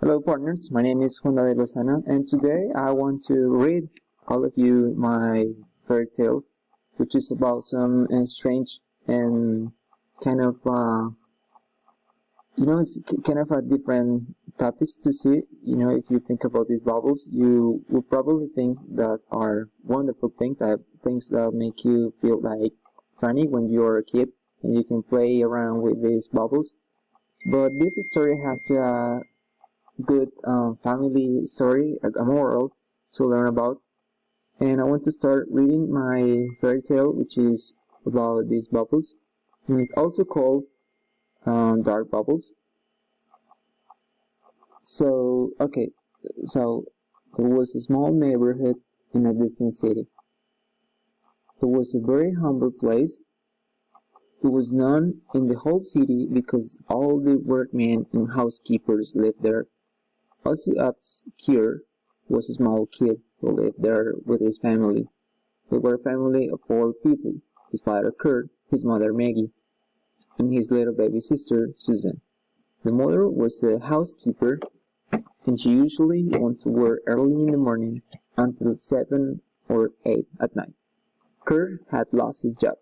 Hello partners, my name is Juan de Lozano and today I want to read all of you my fairy tale, which is about some strange and kind of, it's kind of a different topics to see. If you think about these bubbles, you will probably think that are wonderful things that make you feel like funny when you're a kid and you can play around with these bubbles. But this story has a good family story, a moral to learn about. And I want to start reading my fairy tale, which is about these bubbles. And it's also called Dark Bubbles. So there was a small neighborhood in a distant city. It was a very humble place. It was known in the whole city because all the workmen and housekeepers lived there. Also obscure was a small kid who lived there with his family. They were a family of 4 people: his father Kurt, his mother Maggie, and his little baby sister Susan. The mother was a housekeeper, and she usually went to work early in the morning until 7 or 8 at night. Kurt had lost his job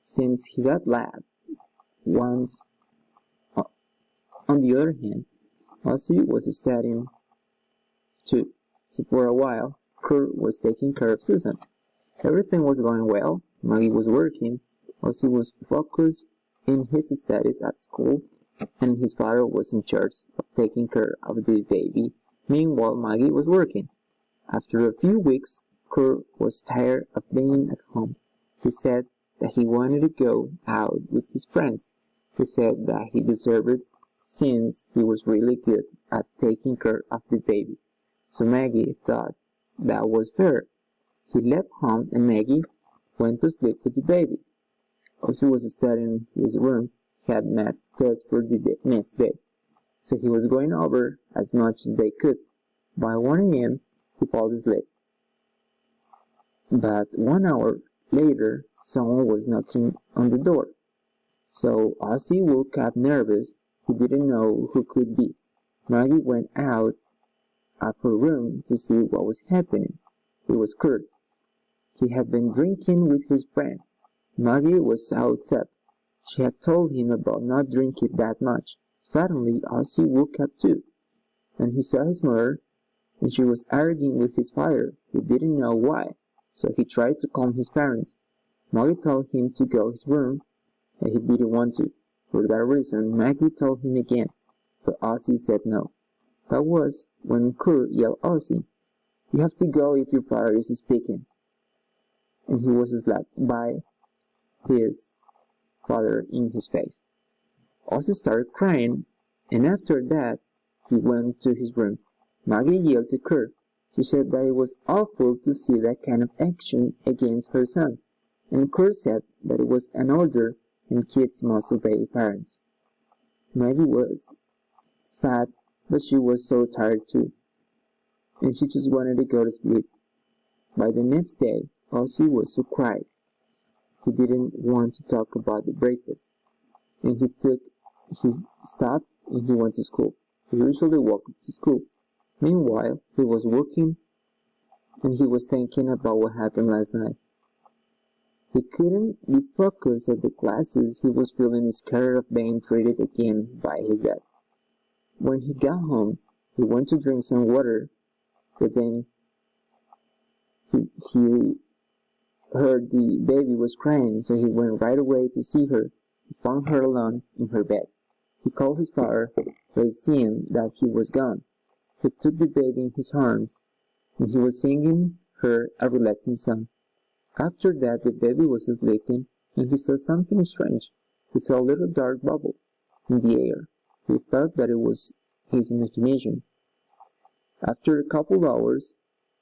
since he got laid once. On the other hand, Ozzy was studying too, so for a while, Kurt was taking care of Susan. Everything was going well. Maggie was working. Ozzy was focused in his studies at school, and his father was in charge of taking care of the baby. Meanwhile, Maggie was working. After a few weeks, Kurt was tired of being at home. He said that he wanted to go out with his friends. He said that he deserved it since he was really good at taking care of the baby. So Maggie thought that was fair. He left home and Maggie went to sleep with the baby. Ozzy was studying in his room. He had math tests for the next day, so he was going over as much as they could. By 1 a.m., he fell asleep. But 1 hour later, someone was knocking on the door. So Ozzy woke up nervous. He didn't know who could be. Maggie went out of her room to see what was happening. It was Kurt. He had been drinking with his friend. Maggie was so upset. She had told him about not drinking that much. Suddenly, Ozzy woke up too, and he saw his mother, and she was arguing with his father. He didn't know why, so he tried to calm his parents. Maggie told him to go to his room, and he didn't want to. For that reason, Maggie told him again, but Ozzy said no. That was when Kurt yelled, "Ozzy, you have to go if your father is speaking." And he was slapped by his father in his face. Ozzy started crying, and after that, he went to his room. Maggie yelled to Kurt. She said that it was awful to see that kind of action against her son, and Kurt said that it was an order and kids must obey parents. Maggie was sad, but she was so tired too, and she just wanted to go to sleep. By the next day, Ozzy was so quiet. He didn't want to talk about the breakfast, and he took his stuff and he went to school. He usually walked to school. Meanwhile, he was working and he was thinking about what happened last night. He couldn't be focused at the classes. He was feeling scared of being treated again by his dad. When he got home, he went to drink some water, but then he heard the baby was crying, so he went right away to see her. He found her alone in her bed. He called his father, but it seemed that he was gone. He took the baby in his arms, and he was singing her a relaxing song. After that, the baby was sleeping, and he saw something strange. He saw a little dark bubble in the air. He thought that it was his imagination. After a couple hours,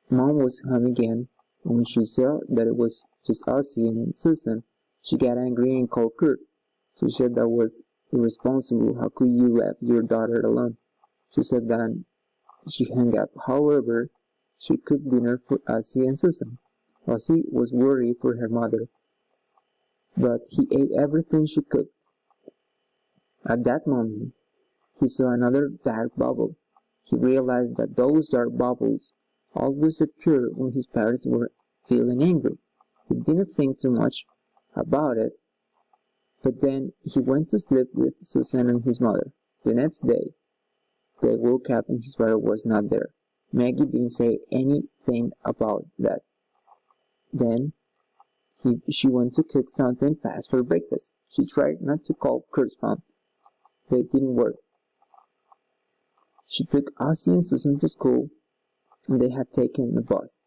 Mom was home again, and when she saw that it was just Ozzy and Susan, she got angry and called Kurt. She said that was irresponsible. How could you leave your daughter alone? She said that she hung up. However, she cooked dinner for Ozzy and Susan. Ozzy was worried for her mother, but he ate everything she cooked. At that moment, he saw another dark bubble. He realized that those dark bubbles always appeared when his parents were feeling angry. He didn't think too much about it, but then he went to sleep with Susan and his mother. The next day, they woke up and his father was not there. Maggie didn't say anything about that. Then she went to cook something fast for breakfast. She tried not to call Kurt's phone, but it didn't work. She took Ozzy and Susan to school, and they had taken the bus.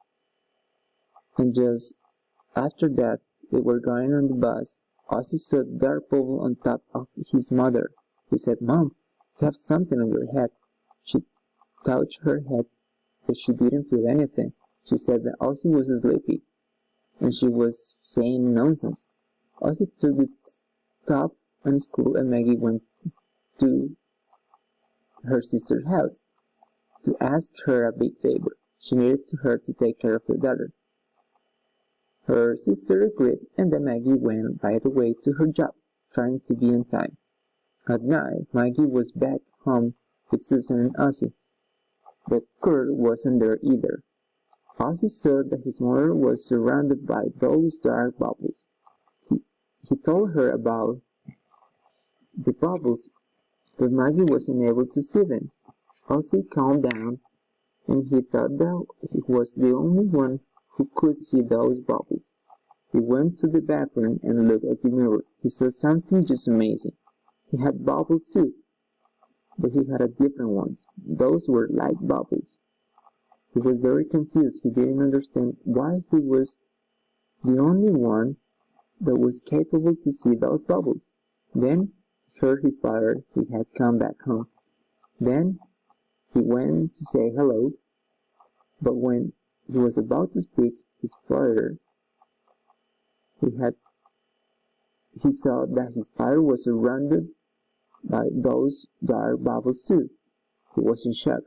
And just after that, they were going on the bus. Ozzy saw a dark bubble on top of his mother. He said, "Mom, you have something on your head." She touched her head, but she didn't feel anything. She said that Ozzy was sleepy, and she was saying nonsense. Ozzy took the stop in school, and Maggie went to her sister's house to ask her a big favor. She needed her to take care of her daughter. Her sister agreed, and then Maggie went right away to her job, trying to be on time. At night, Maggie was back home with Susan and Ozzy, but Kurt wasn't there either. Ozzy saw that his mother was surrounded by those dark bubbles. He told her about the bubbles, but Maggie wasn't able to see them. Ozzy calmed down, and he thought that he was the only one who could see those bubbles. He went to the bathroom and looked at the mirror. He saw something just amazing. He had bubbles too, but he had different ones. Those were light bubbles. He was very confused. He didn't understand why he was the only one that was capable to see those bubbles. Then he heard his father. He had come back home. Then he went to say hello, but when he was about to speak, his father, he saw that his father was surrounded by those dark bubbles too. He was in shock.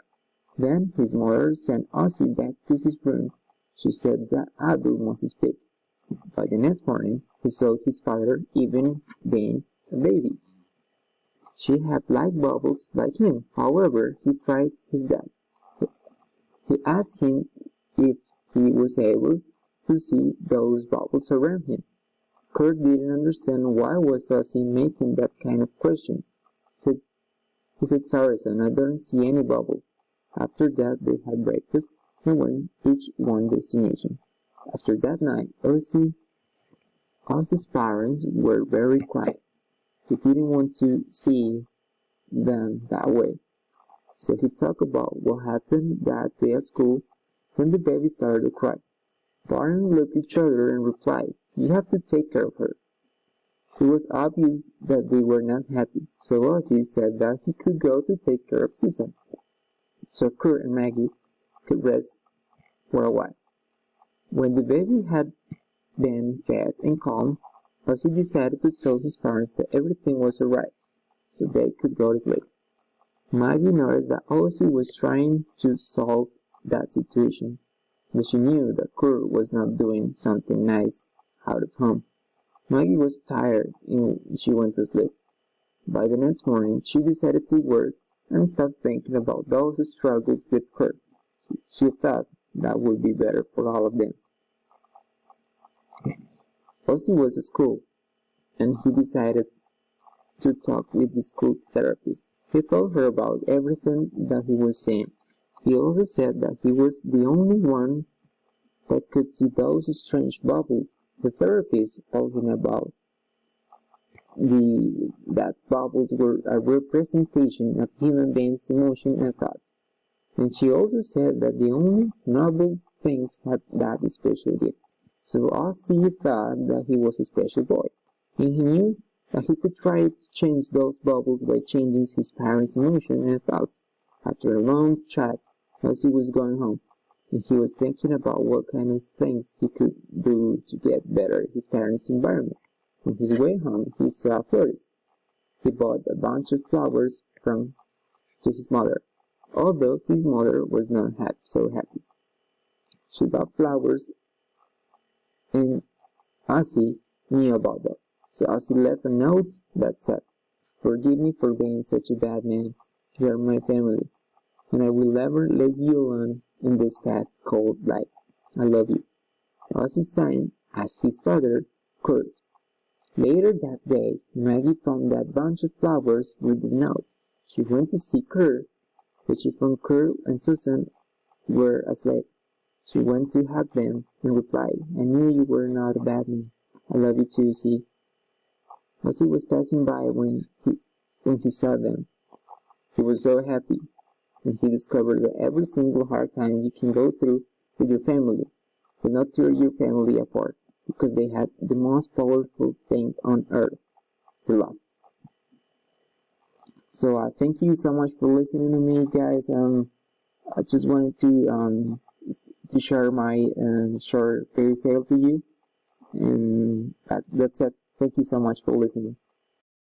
Then his mother sent Ozzy back to his room. She said that adult must speak. By the next morning, he saw his father even being a baby. She had light bubbles like him. However, he tried his dad. He asked him if he was able to see those bubbles around him. Kurt didn't understand why was Ozzy making that kind of questions. He said, "Sorry, son, I don't see any bubble." After that, they had breakfast and went each one destination. After that night, Ozzy's parents were very quiet. They didn't want to see them that way. So he talked about what happened that day at school when the baby started to cry. Barton looked at each other and replied, "You have to take care of her." It was obvious that they were not happy, so Ozzy said that he could go to take care of Susan, so Kurt and Maggie could rest for a while. When the baby had been fed and calmed, Ozzy decided to tell his parents that everything was alright, so they could go to sleep. Maggie noticed that Ozzy was trying to solve that situation, but she knew that Kurt was not doing something nice out of home. Maggie was tired and she went to sleep. By the next morning, she decided to work and stop thinking about those struggles with Kurt. She thought that would be better for all of them. Ozzy was at school, and he decided to talk with the school therapist. He told her about everything that he was saying. He also said that he was the only one that could see those strange bubbles. The therapist told him about that bubbles were a representation of human beings' emotions and thoughts. And she also said that the only noble things had that special gift. So Ozzy thought that he was a special boy, and he knew that he could try to change those bubbles by changing his parents' emotions and thoughts. After a long chat, Ozzy was going home, and he was thinking about what kind of things he could do to get better his parents' environment. On his way home, he saw a florist. He bought a bunch of flowers to his mother, although his mother was not so happy. She bought flowers, and Ozzy knew about that. So Ozzy left a note that said, "Forgive me for being such a bad man. You are my family." and I will never let you alone in this path called life. I love you. Ozzy's sign as his father, Kurt. Later that day, Maggie found that bunch of flowers with the note. She went to see Kurt, but she found Kurt and Susan were asleep. She went to hug them and replied, I knew you were not a bad man. I love you too, see. Ozzy was passing by when he saw them. He was so happy, and he discovered that every single hard time you can go through with your family will not tear your family apart, because they have the most powerful thing on earth, the love. So thank you so much for listening to me, guys. I just wanted to share my short fairy tale to you, and that's it. Thank you so much for listening.